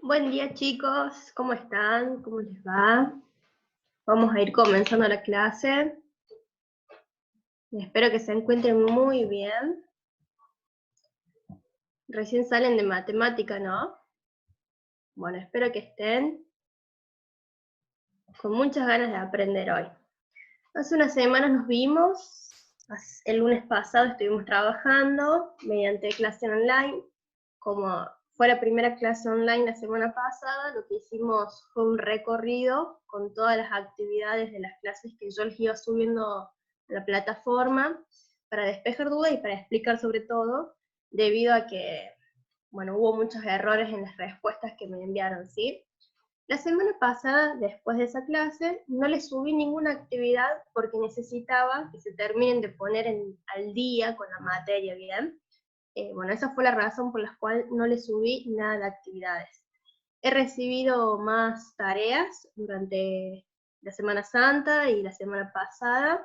Buen día chicos, ¿cómo están? ¿Cómo les va? Vamos a ir comenzando la clase. Espero que se encuentren muy bien. Recién salen de matemática, ¿no? Bueno, espero que estén con muchas ganas de aprender hoy. Hace unas semanas nos vimos, el lunes pasado estuvimos trabajando mediante clase online. Como fue la primera clase online la semana pasada, lo que hicimos fue un recorrido con todas las actividades de las clases que yo les iba subiendo a la plataforma para despejar dudas y para explicar sobre todo, debido a que, bueno, hubo muchos errores en las respuestas que me enviaron, ¿sí? La semana pasada, después de esa clase, no les subí ninguna actividad porque necesitaba que se terminen de poner al día con la materia, ¿bien? Bueno, esa fue la razón por la cual no les subí nada de actividades. He recibido más tareas durante la Semana Santa y la semana pasada.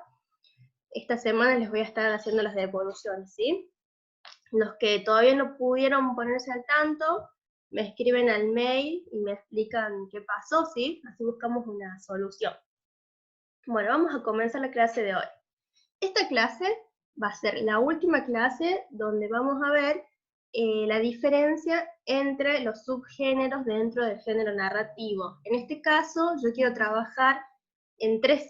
Esta semana les voy a estar haciendo las devoluciones, ¿sí? Los que todavía no pudieron ponerse al tanto, me escriben al mail y me explican qué pasó, ¿sí? Así buscamos una solución. Bueno, vamos a comenzar la clase de hoy. Esta clase va a ser la última clase donde vamos a ver la diferencia entre los subgéneros dentro del género narrativo. En este caso, yo quiero trabajar en tres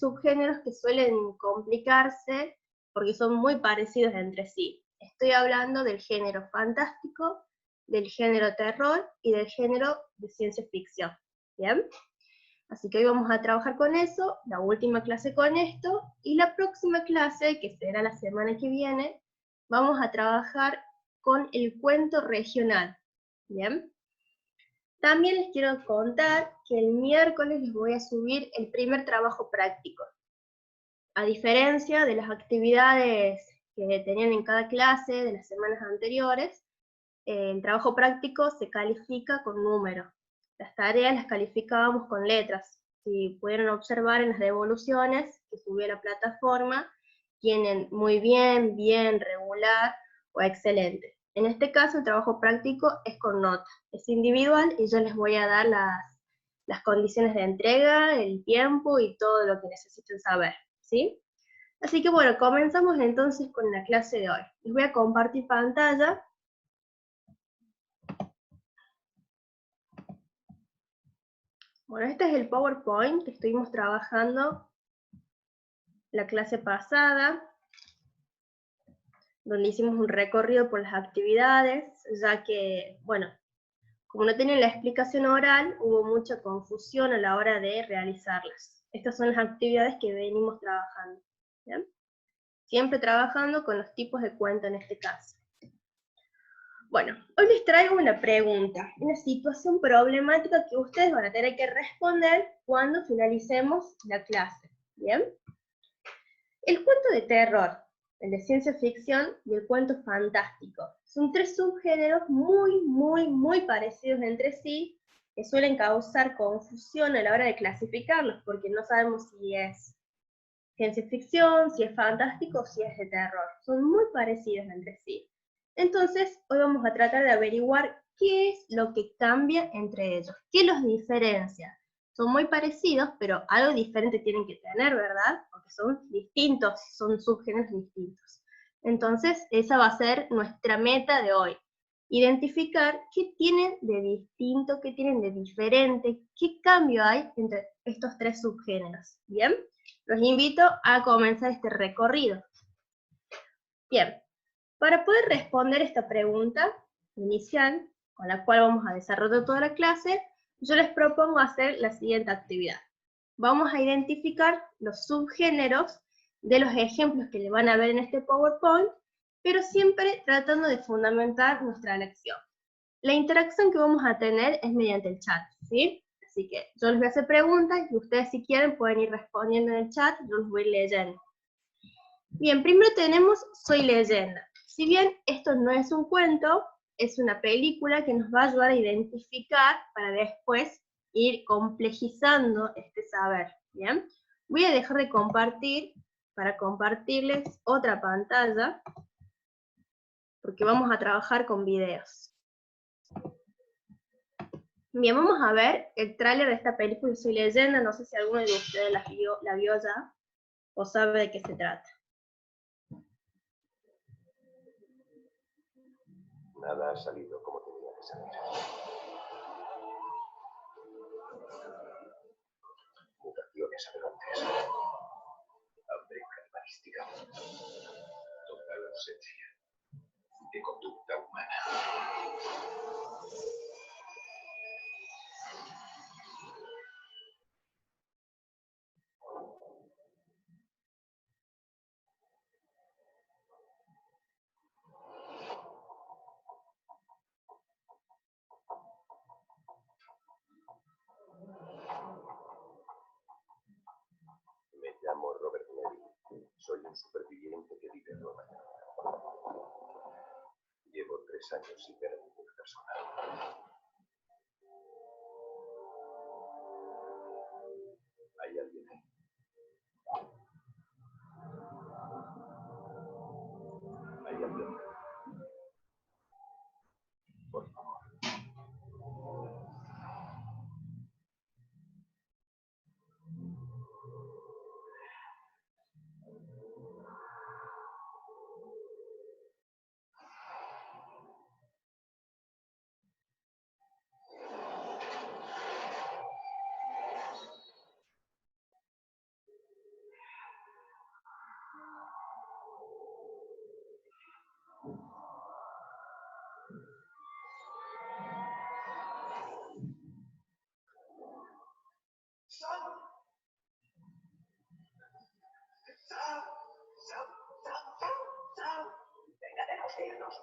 subgéneros que suelen complicarse porque son muy parecidos entre sí. Estoy hablando del género fantástico, del género terror y del género de ciencia ficción. ¿Bien? Así que hoy vamos a trabajar con eso, la última clase con esto, y la próxima clase, que será la semana que viene, vamos a trabajar con el cuento regional. ¿Bien? También les quiero contar que el miércoles les voy a subir el primer trabajo práctico. A diferencia de las actividades que tenían en cada clase de las semanas anteriores, el trabajo práctico se califica con números. Las tareas las calificábamos con letras. Si pudieron observar en las devoluciones que subió a la plataforma, tienen muy bien, bien, regular o excelente. En este caso el trabajo práctico es con nota, es individual y yo les voy a dar las condiciones de entrega, el tiempo y todo lo que necesiten saber, ¿sí? Así que bueno, comenzamos entonces con la clase de hoy. Les voy a compartir pantalla. Bueno, este es el PowerPoint que estuvimos trabajando la clase pasada, donde hicimos un recorrido por las actividades, ya que, bueno, como no tenían la explicación oral, hubo mucha confusión a la hora de realizarlas. Estas son las actividades que venimos trabajando, ¿bien? Siempre trabajando con los tipos de cuento en este caso. Bueno, hoy les traigo una pregunta, una situación problemática que ustedes van a tener que responder cuando finalicemos la clase, ¿bien? El cuento de terror, el de ciencia ficción y el cuento fantástico. Son tres subgéneros muy parecidos entre sí, que suelen causar confusión a la hora de clasificarlos, porque no sabemos si es ciencia ficción, si es fantástico o si es de terror. Son muy parecidos entre sí. Entonces, hoy vamos a tratar de averiguar qué es lo que cambia entre ellos, qué los diferencia. Son muy parecidos, pero algo diferente tienen que tener, ¿verdad? Porque son distintos, son subgéneros distintos. Entonces, esa va a ser nuestra meta de hoy. Identificar qué tienen de distinto, qué tienen de diferente, qué cambio hay entre estos tres subgéneros. ¿Bien? Los invito a comenzar este recorrido. Bien, para poder responder esta pregunta inicial, con la cual vamos a desarrollar toda la clase, yo les propongo hacer la siguiente actividad. Vamos a identificar los subgéneros de los ejemplos que le van a ver en este PowerPoint, pero siempre tratando de fundamentar nuestra lección. La interacción que vamos a tener es mediante el chat, ¿sí? Así que yo les voy a hacer preguntas y ustedes si quieren pueden ir respondiendo en el chat, yo los voy leyendo. Bien, primero tenemos Soy Leyenda. Si bien esto no es un cuento, es una película que nos va a ayudar a identificar para después ir complejizando este saber, ¿bien? Voy a dejar de compartir para compartirles otra pantalla, porque vamos a trabajar con videos. Bien, vamos a ver el tráiler de esta película Soy Leyenda. No sé si alguno de ustedes la vio ya o sabe de qué se trata. Nada ha salido como tenía que salir. Mutaciones aberrantes. Hambre característica. Total ausencia de conducta humana. Me llamo Robert Neville. Soy un superviviente que vive en Nueva York. Llevo 3 años sin ver a ninguna persona. ¿Hay alguien ahí? ¿Hay alguien? Por favor. Vengaremos de irnos.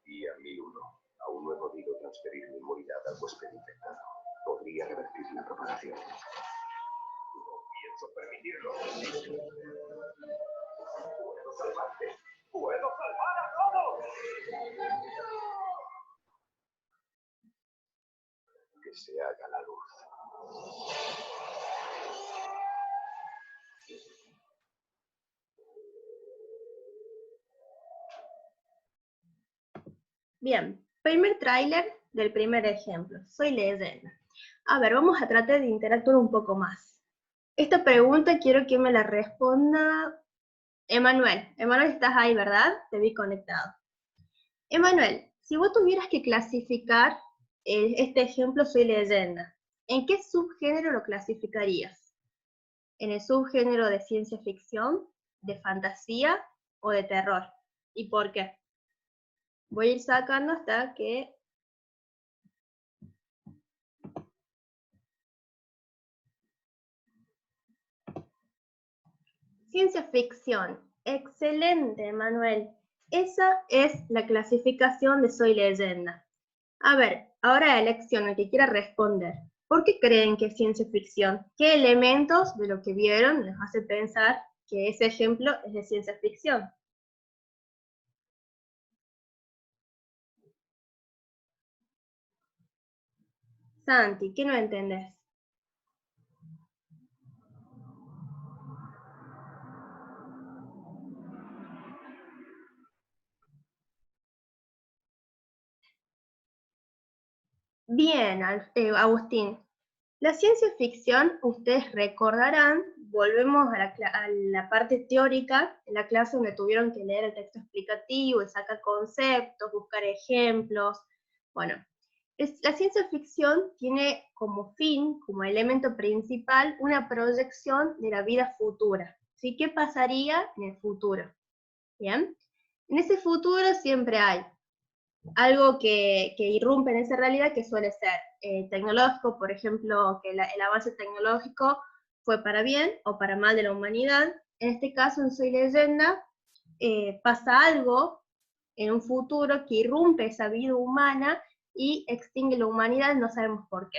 Día 1001. Aún no he podido transferir mi inmunidad al huésped infectado. Podría revertir la propagación. No pienso permitirlo. Puedo salvarte. ¡Puedo salvar a todos! Que se haga la luz. Bien, primer tráiler del primer ejemplo. Soy Leyenda. A ver, vamos a tratar de interactuar un poco más. Esta pregunta quiero que me la responda Emanuel. Emanuel, estás ahí, ¿verdad? Te vi conectado. Emanuel, si vos tuvieras que clasificar este ejemplo Soy Leyenda, ¿en qué subgénero lo clasificarías? ¿En el subgénero de ciencia ficción, de fantasía o de terror? ¿Y por qué? Voy a ir sacando hasta que... Ciencia ficción. Excelente, Manuel. Esa es la clasificación de Soy Leyenda. A ver, ahora elección, el que quiera responder. ¿Por qué creen que es ciencia ficción? ¿Qué elementos de lo que vieron les hace pensar que ese ejemplo es de ciencia ficción? Santi, ¿qué no entendés? Bien, Agustín. La ciencia ficción, ustedes recordarán, volvemos a la parte teórica, en la clase donde tuvieron que leer el texto explicativo y sacar conceptos, buscar ejemplos. Bueno, la ciencia ficción tiene como fin, como elemento principal, una proyección de la vida futura. ¿Sí? ¿Qué pasaría en el futuro? ¿Bien? En ese futuro siempre hay algo que irrumpe en esa realidad que suele ser tecnológico, por ejemplo, que el avance tecnológico fue para bien o para mal de la humanidad. En este caso, en Soy Leyenda, pasa algo en un futuro que irrumpe esa vida humana y extingue la humanidad, no sabemos por qué.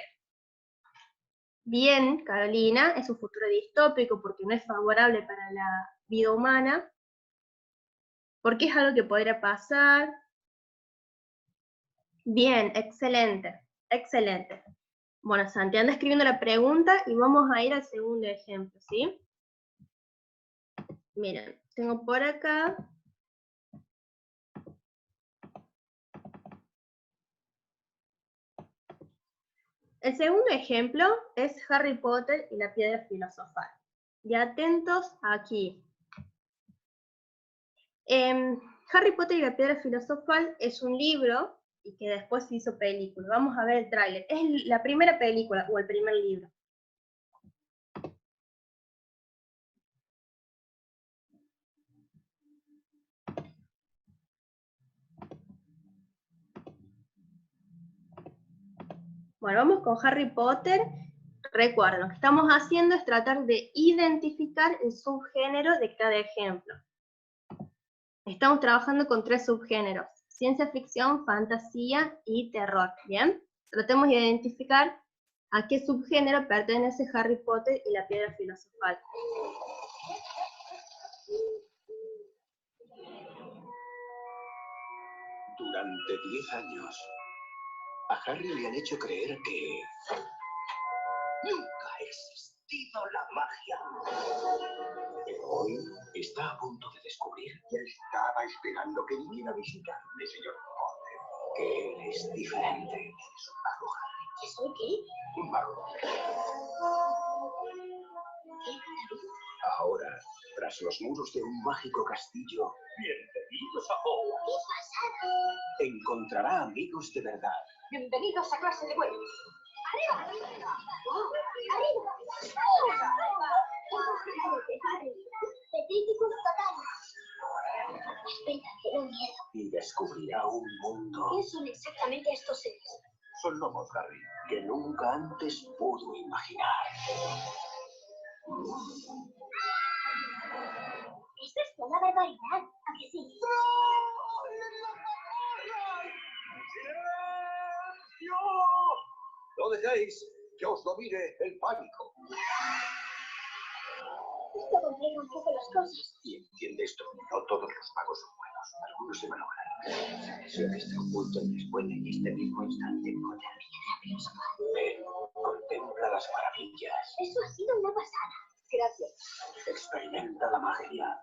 Bien, Carolina, es un futuro distópico porque no es favorable para la vida humana, porque es algo que podría pasar. Bien, excelente, excelente. Bueno, Santi, anda escribiendo la pregunta y vamos a ir al segundo ejemplo, ¿sí? Miren, tengo por acá el segundo ejemplo es Harry Potter y la piedra filosofal. Y atentos aquí. Harry Potter y la piedra filosofal es un libro y que después se hizo película. Vamos a ver el tráiler. Es la primera película o el primer libro. Bueno, vamos con Harry Potter. Recuerden, lo que estamos haciendo es tratar de identificar el subgénero de cada ejemplo. Estamos trabajando con 3 subgéneros: ciencia ficción, fantasía y terror. ¿Bien? Tratemos de identificar a qué subgénero pertenece Harry Potter y la piedra filosofal. Durante 10 años, a Harry le han hecho creer que nunca ha existido la magia. Pero hoy está a punto de descubrir. Ya estaba esperando que viniera a visitarme, señor Potter. Que él es diferente. Es un mago, Harry. ¿Que soy qué? Un mago. Ahora, tras los muros de un mágico castillo, bienvenidos a Hogwarts. ¡Qué pasada! Encontrará amigos de verdad. Bienvenidos a clase de vuelo. ¡Arriba! ¡Oh! ¡Arriba! ¡Harry! ¡Petríficos totales! Espera, tengo miedo. Y descubrirá un mundo. ¿Qué son exactamente estos seres? Son lobos, Harry, que nunca antes pudo imaginar. Eso es una barbaridad, ¿a que sí? No dejéis que os domine el pánico. Esto complica un poco las cosas. Y entiende esto, no todos los magos son buenos, algunos se malogran. Si lo que está oculto en la escuela en este mismo instante, con la piedra filosofal. Ven, contempla las maravillas. Eso ha sido una pasada. Gracias. Experimenta la magia.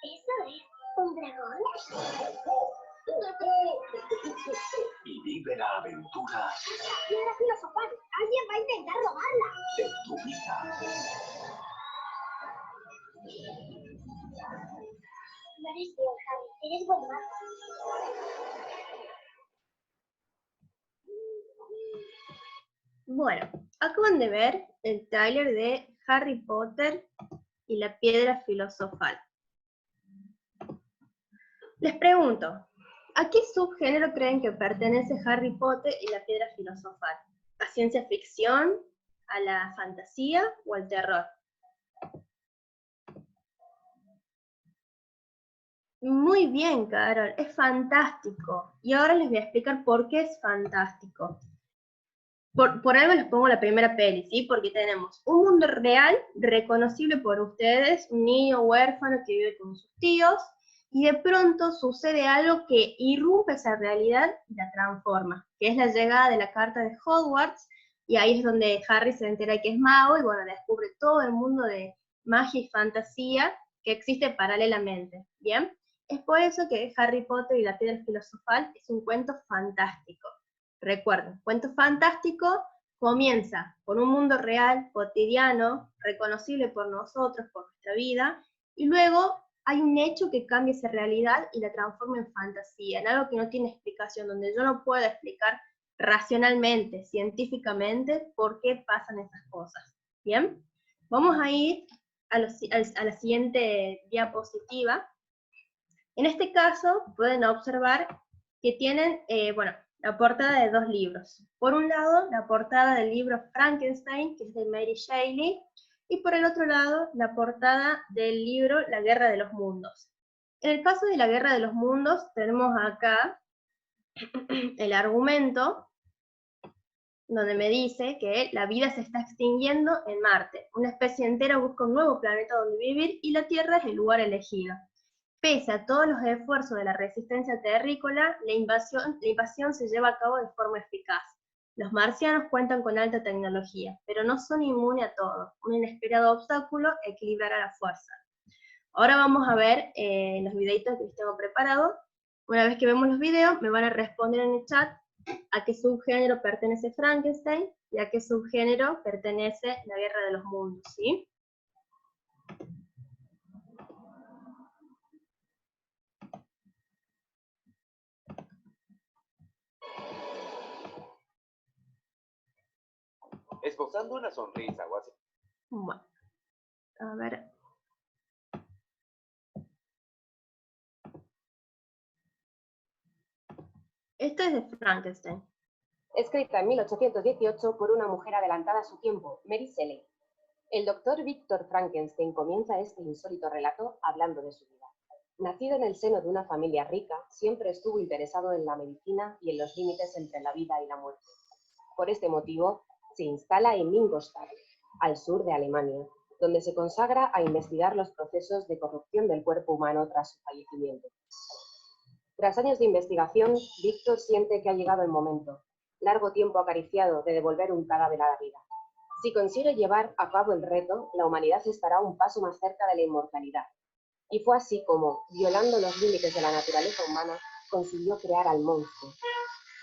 ¿Eso es un dragón? Y vive la aventura ¡Piedra filosofal! ¡Alguien va a intentar robarla! de tu vida. No eres bien, Harry. Eres buen mago. Bueno, acaban de ver el tráiler de Harry Potter y la piedra filosofal. Les pregunto, ¿a qué subgénero creen que pertenece Harry Potter y la piedra filosofal? ¿A ciencia ficción, a la fantasía o al terror? Muy bien, Carol, es fantástico. Y ahora les voy a explicar por qué es fantástico. Por algo les pongo la primera peli, ¿sí? Porque tenemos un mundo real, reconocible por ustedes, un niño huérfano que vive con sus tíos, y de pronto sucede algo que irrumpe esa realidad y la transforma, que es la llegada de la carta de Hogwarts, y ahí es donde Harry se entera que es mago, y bueno, descubre todo el mundo de magia y fantasía que existe paralelamente, ¿bien? Es por eso que Harry Potter y la piedra filosofal es un cuento fantástico. Recuerden, cuento fantástico comienza con un mundo real, cotidiano, reconocible por nosotros, por nuestra vida, y luego hay un hecho que cambia esa realidad y la transforma en fantasía, en algo que no tiene explicación, donde yo no puedo explicar racionalmente, científicamente, por qué pasan esas cosas. ¿Bien? Vamos a ir a la siguiente diapositiva. En este caso, pueden observar que tienen, la portada de 2 libros. Por un lado, la portada del libro Frankenstein, que es de Mary Shelley, y por el otro lado, la portada del libro La Guerra de los Mundos. En el caso de La Guerra de los Mundos, tenemos acá el argumento, donde me dice que la vida se está extinguiendo en Marte. Una especie entera busca un nuevo planeta donde vivir y la Tierra es el lugar elegido. Pese a todos los esfuerzos de la resistencia terrícola, la invasión se lleva a cabo de forma eficaz. Los marcianos cuentan con alta tecnología, pero no son inmunes a todo. Un inesperado obstáculo equilibrará la fuerza. Ahora vamos a ver los videitos que les tengo preparados. Una vez que vemos los videos, me van a responder en el chat a qué subgénero pertenece Frankenstein y a qué subgénero pertenece La Guerra de los Mundos, ¿sí? Esbozando una sonrisa o así. Bueno, a ver. Esto es de Frankenstein. Escrita en 1818 por una mujer adelantada a su tiempo, Mary Shelley. El doctor Víctor Frankenstein comienza este insólito relato hablando de su vida. Nacido en el seno de una familia rica, siempre estuvo interesado en la medicina y en los límites entre la vida y la muerte. Por este motivo, se instala en Ingolstadt, al sur de Alemania, donde se consagra a investigar los procesos de corrupción del cuerpo humano tras su fallecimiento. Tras años de investigación, Víctor siente que ha llegado el momento, largo tiempo acariciado, de devolver un cadáver a la vida. Si consigue llevar a cabo el reto, la humanidad estará un paso más cerca de la inmortalidad. Y fue así como, violando los límites de la naturaleza humana, consiguió crear al monstruo.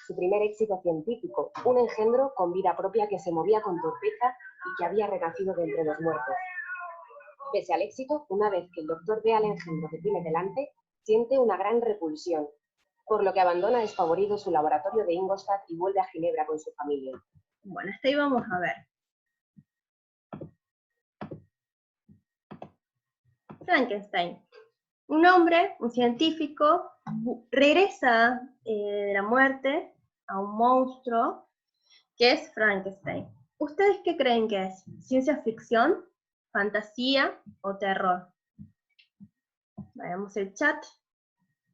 Su primer éxito científico, un engendro con vida propia que se movía con torpeza y que había renacido de entre los muertos. Pese al éxito, una vez que el doctor ve al engendro que tiene delante, siente una gran repulsión, por lo que abandona desfavorido su laboratorio de Ingolstadt y vuelve a Ginebra con su familia. Bueno, hasta ahí vamos a ver. Frankenstein. Un hombre, un científico, regresa de la muerte a un monstruo que es Frankenstein. ¿Ustedes qué creen que es? ¿Ciencia ficción, fantasía o terror? Veamos el chat.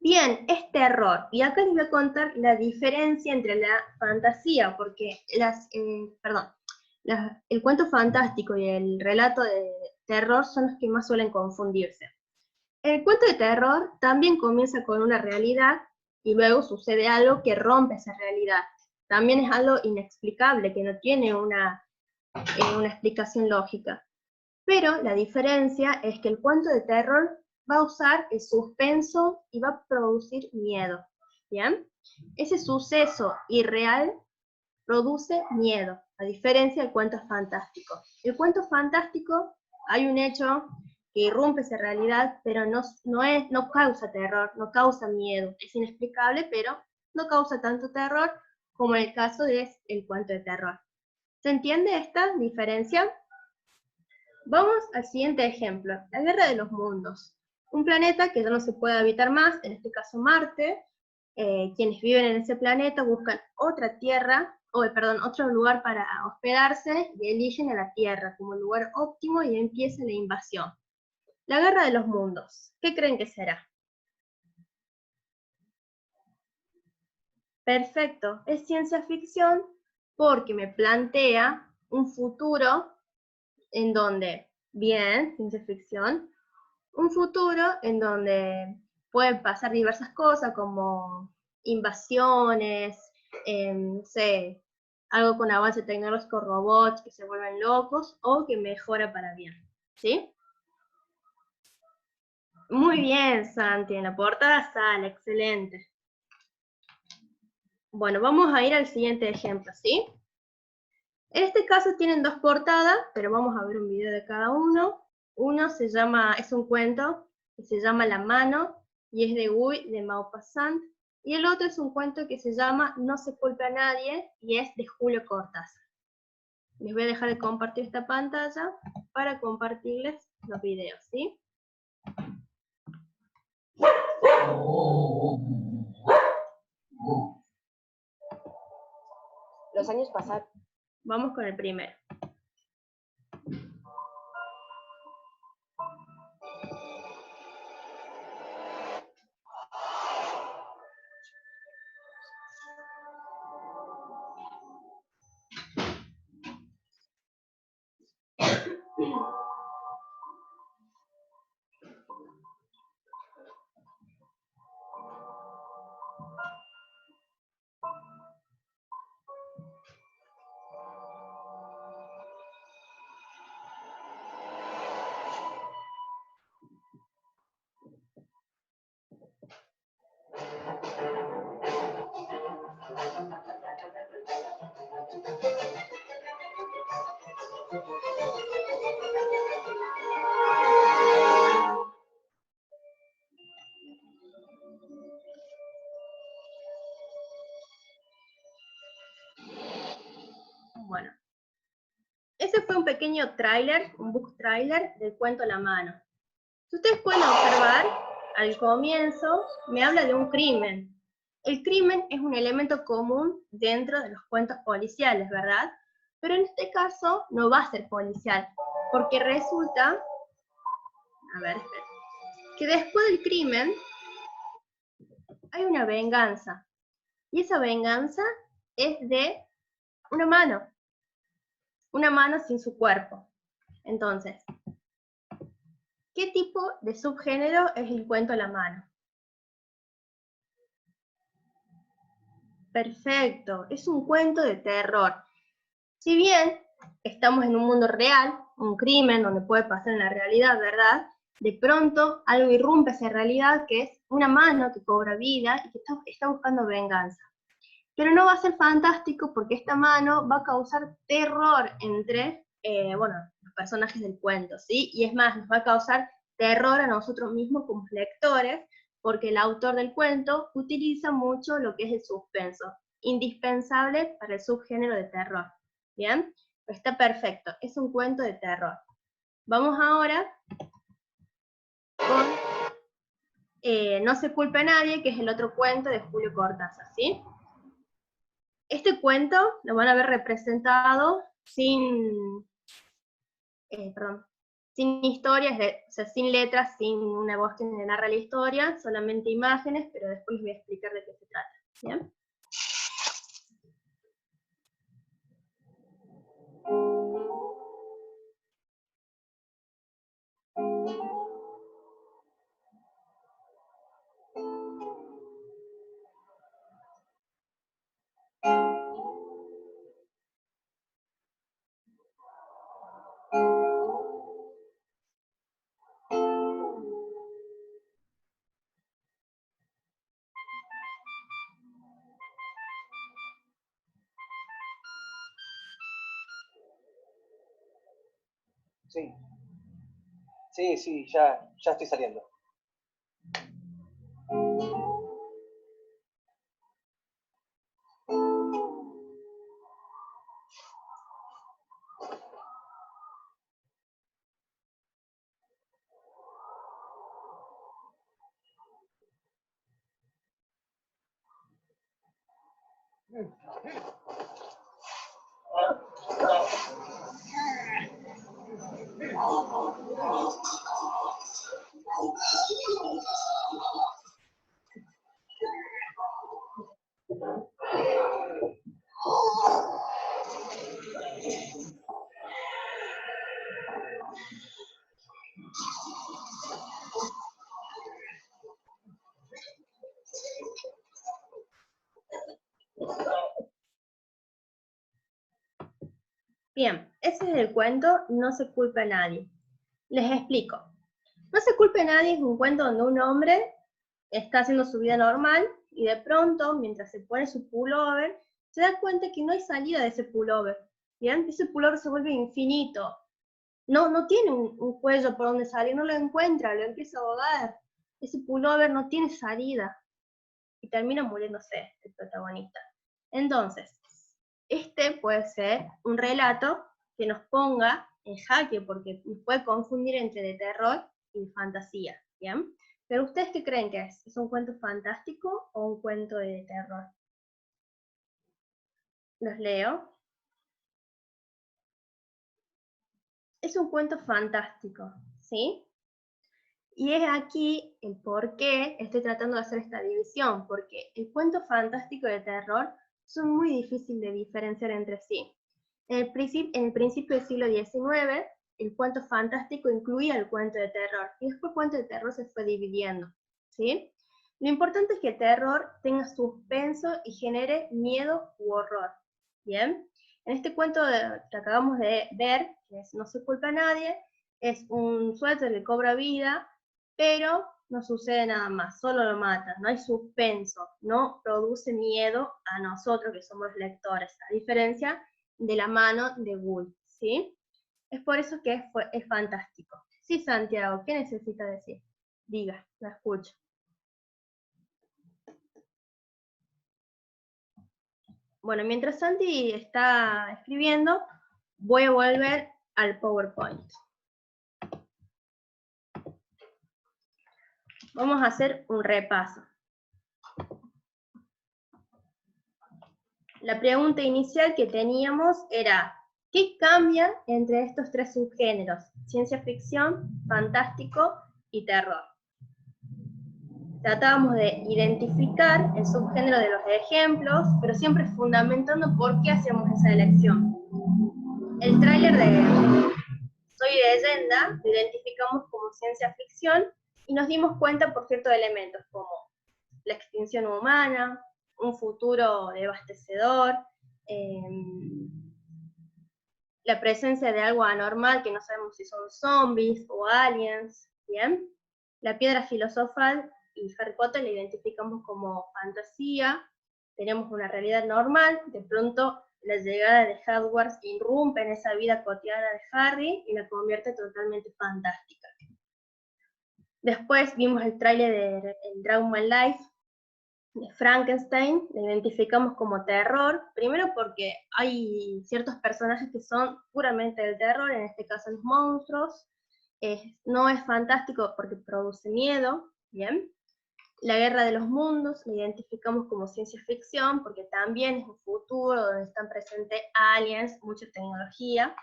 Bien, es terror. Y acá les voy a contar la diferencia entre la fantasía, porque el cuento fantástico y el relato de terror son los que más suelen confundirse. El cuento de terror también comienza con una realidad y luego sucede algo que rompe esa realidad. También es algo inexplicable, que no tiene una explicación lógica. Pero la diferencia es que el cuento de terror va a usar el suspenso y va a producir miedo, ¿bien? Ese suceso irreal produce miedo, a diferencia del cuento fantástico. El cuento fantástico, hay un hecho que irrumpe esa realidad, pero no causa terror, no causa miedo. Es inexplicable, pero no causa tanto terror como en el caso del cuento de terror. ¿Se entiende esta diferencia? Vamos al siguiente ejemplo, la Guerra de los Mundos. Un planeta que ya no se puede habitar más, en este caso Marte. Quienes viven en ese planeta buscan otra tierra, otro lugar para hospedarse y eligen a la Tierra como lugar óptimo y empieza la invasión. La Guerra de los Mundos, ¿qué creen que será? Perfecto, es ciencia ficción porque me plantea un futuro en donde, bien, ciencia ficción, un futuro en donde pueden pasar diversas cosas como invasiones, no sé, algo con avance tecnológico, robots que se vuelven locos o que mejora para bien, ¿sí? Muy bien, Santi, en la portada sale, excelente. Bueno, vamos a ir al siguiente ejemplo, ¿sí? En este caso tienen dos portadas, pero vamos a ver un video de cada uno. Uno es un cuento que se llama La mano, y es de Guy de Maupassant, y el otro es un cuento que se llama No se culpa a nadie, y es de Julio Cortázar. Les voy a dejar de compartir esta pantalla para compartirles los videos, ¿sí? Los años pasaron. Vamos con el primero. Bueno, ese fue un pequeño tráiler, un book tráiler del cuento La mano. Si ustedes pueden observar, al comienzo me habla de un crimen. El crimen es un elemento común dentro de los cuentos policiales, ¿verdad? Pero en este caso no va a ser policial, porque resulta, a ver, espera, que después del crimen hay una venganza. Y esa venganza es de una mano sin su cuerpo. Entonces, ¿qué tipo de subgénero es el cuento La mano? Perfecto, es un cuento de terror. Si bien estamos en un mundo real, un crimen donde puede pasar en la realidad, ¿verdad? De pronto algo irrumpe esa realidad que es una mano que cobra vida y que está buscando venganza. Pero no va a ser fantástico porque esta mano va a causar terror entre, los personajes del cuento, ¿sí? Y es más, nos va a causar terror a nosotros mismos como lectores, porque el autor del cuento utiliza mucho lo que es el suspenso, indispensable para el subgénero de terror, ¿bien? Está perfecto, es un cuento de terror. Vamos ahora con No se culpa a nadie, que es el otro cuento de Julio Cortázar, ¿sí? Este cuento lo van a ver representado sin historias, o sea, sin letras, sin una voz que me narra la historia, solamente imágenes, pero después les voy a explicar de qué se trata, ¿bien? Sí. Sí, ya estoy saliendo. Bien, ese es el cuento No se culpa a nadie. Les explico. No se culpa a nadie es un cuento donde un hombre está haciendo su vida normal y de pronto, mientras se pone su pullover, se da cuenta que no hay salida de ese pullover. ¿Bien? Ese pullover se vuelve infinito. No tiene un cuello por donde salir, no lo encuentra, lo empieza a ahogar. Ese pullover no tiene salida. Y termina muriéndose el protagonista. Entonces, este puede ser un relato que nos ponga en jaque, porque nos puede confundir entre de terror y de fantasía, ¿bien? Pero ¿ustedes qué creen que es? ¿Es un cuento fantástico o un cuento de terror? Los leo. Es un cuento fantástico, ¿sí? Y es aquí el por qué estoy tratando de hacer esta división, porque el cuento fantástico y de terror son muy difíciles de diferenciar entre sí. En el principio del siglo XIX, el cuento fantástico incluía el cuento de terror, y después el cuento de terror se fue dividiendo, ¿sí? Lo importante es que el terror tenga suspenso y genere miedo u horror, ¿bien? En este cuento que acabamos de ver, que es No se culpa a nadie, es un suéter que cobra vida, pero no sucede nada más, solo lo mata, no hay suspenso, no produce miedo a nosotros que somos lectores, a diferencia de La mano de Wool, ¿sí? Es por eso que es fantástico. Sí, Santiago, ¿qué necesita decir? Diga, la escucho. Bueno, mientras Santi está escribiendo, voy a volver al PowerPoint. Vamos a hacer un repaso. La pregunta inicial que teníamos era, ¿qué cambia entre estos tres subgéneros? Ciencia ficción, fantástico y terror. Tratábamos de identificar el subgénero de los ejemplos, pero siempre fundamentando por qué hacemos esa elección. El tráiler de Soy Leyenda lo identificamos como ciencia ficción y nos dimos cuenta por ciertos elementos como la extinción humana, un futuro devastecedor, la presencia de algo anormal que no sabemos si son zombies o aliens, ¿bien? La piedra filosofal y Harry Potter la identificamos como fantasía, tenemos una realidad normal, de pronto la llegada de Hogwarts irrumpe en esa vida cotidiana de Harry y la convierte totalmente fantástica. Después vimos el tráiler de Dragon Ball Life, de Frankenstein, la identificamos como terror, primero porque hay ciertos personajes que son puramente del terror, en este caso los monstruos, no es fantástico porque produce miedo, ¿bien? La Guerra de los Mundos la identificamos como ciencia ficción porque también es un futuro donde están presentes aliens, mucha tecnología.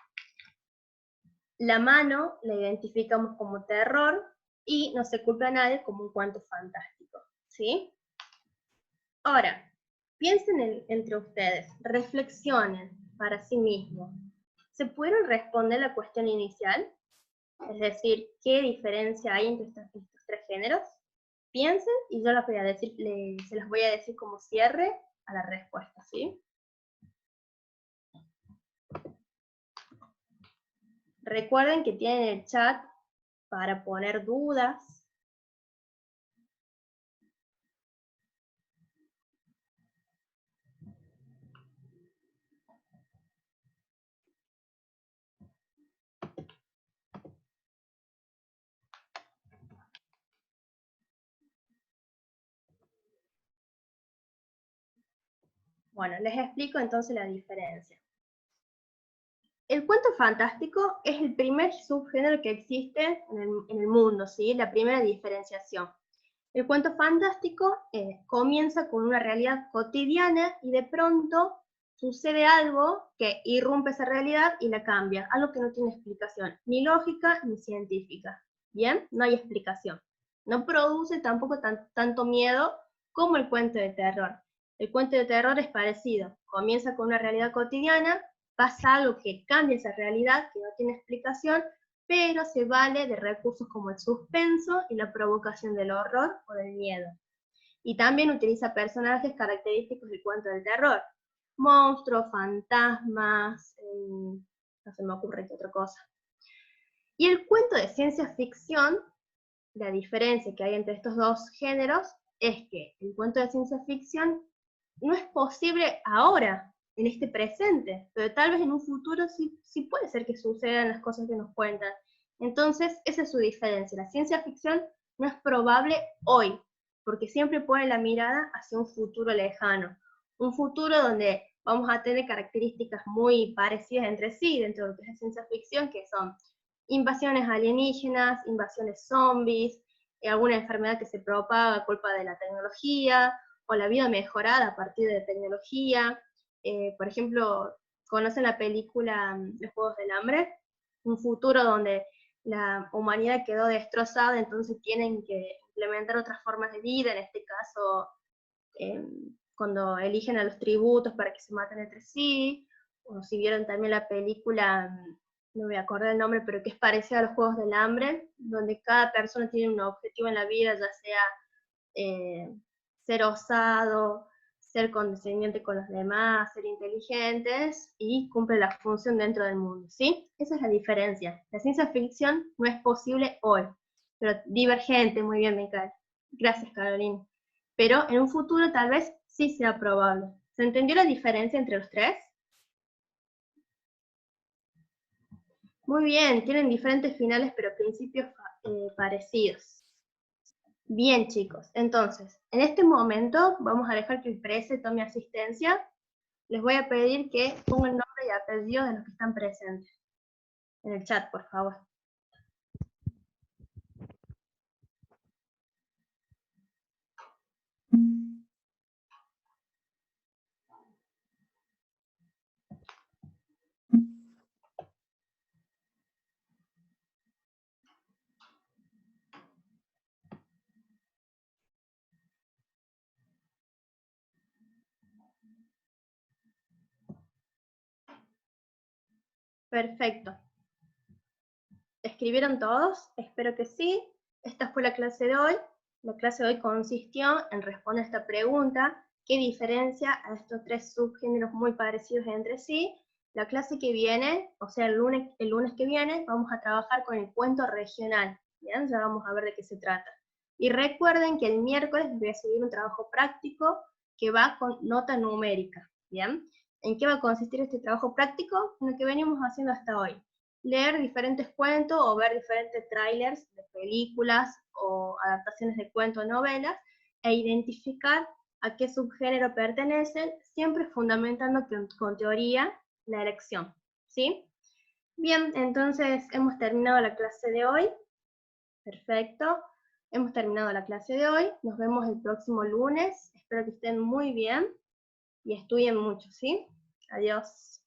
La Mano la identificamos como terror y No se culpa a nadie como un cuento fantástico, ¿sí? Ahora, piensen entre ustedes, reflexionen para sí mismos. ¿Se pudieron responder la cuestión inicial? Es decir, ¿qué diferencia hay entre estos tres géneros? Piensen y yo se las voy a decir como cierre a la respuesta, ¿sí? Recuerden que tienen el chat para poner dudas. Bueno, les explico entonces la diferencia. El cuento fantástico es el primer subgénero que existe en el mundo, ¿sí? La primera diferenciación. El cuento fantástico comienza con una realidad cotidiana y de pronto sucede algo que irrumpe esa realidad y la cambia, algo que no tiene explicación, ni lógica ni científica. ¿Bien? No hay explicación. No produce tampoco tanto miedo como el cuento de terror. El cuento de terror es parecido, comienza con una realidad cotidiana, pasa algo que cambia esa realidad, que no tiene explicación, pero se vale de recursos como el suspenso y la provocación del horror o del miedo. Y también utiliza personajes característicos del cuento del terror. Monstruos, fantasmas, no se me ocurre qué otra cosa. Y el cuento de ciencia ficción, la diferencia que hay entre estos dos géneros, es que el cuento de ciencia ficción no es posible ahora, en este presente, pero tal vez en un futuro sí puede ser que sucedan las cosas que nos cuentan. Entonces, esa es su diferencia. La ciencia ficción no es probable hoy, porque siempre pone la mirada hacia un futuro lejano. Un futuro donde vamos a tener características muy parecidas entre sí dentro de lo que es la ciencia ficción, que son invasiones alienígenas, invasiones zombies, alguna enfermedad que se propaga a culpa de la tecnología, o la vida mejorada a partir de tecnología. Por ejemplo, ¿conocen la película Los Juegos del Hambre? Un futuro donde la humanidad quedó destrozada, entonces tienen que implementar otras formas de vida, en este caso, cuando eligen a los tributos para que se maten entre sí, o si vieron también la película, no me voy a acordar el nombre, pero que es parecida a Los Juegos del Hambre, donde cada persona tiene un objetivo en la vida, ya sea ser osado, ser condescendiente con los demás, ser inteligentes, y cumple la función dentro del mundo, ¿sí? Esa es la diferencia. La ciencia ficción no es posible hoy, pero divergente, muy bien, Micael. Gracias, Carolina. Pero en un futuro tal vez sí sea probable. ¿Se entendió la diferencia entre los tres? Muy bien, tienen diferentes finales, pero principios parecidos. Bien, chicos, entonces, en este momento vamos a dejar que el prese tome asistencia. les voy a pedir que pongan nombre y apellido de los que están presentes. En el chat, por favor. Perfecto. ¿Escribieron todos? Espero que sí. Esta fue la clase de hoy. La clase de hoy consistió en responder esta pregunta: ¿qué diferencia a estos tres subgéneros muy parecidos entre sí? La clase que viene, o sea, el lunes que viene, vamos a trabajar con el cuento regional. ¿Bien? Ya vamos a ver de qué se trata. Y recuerden que el miércoles voy a subir un trabajo práctico que va con nota numérica. ¿Bien? ¿En qué va a consistir este trabajo práctico? En lo que venimos haciendo hasta hoy. Leer diferentes cuentos o ver diferentes trailers de películas o adaptaciones de cuentos o novelas e identificar a qué subgénero pertenecen, siempre fundamentando con teoría la elección, ¿sí? Bien, entonces hemos terminado la clase de hoy. Perfecto. Hemos terminado la clase de hoy. Nos vemos el próximo lunes. Espero que estén muy bien y estudien mucho, ¿sí? Adiós.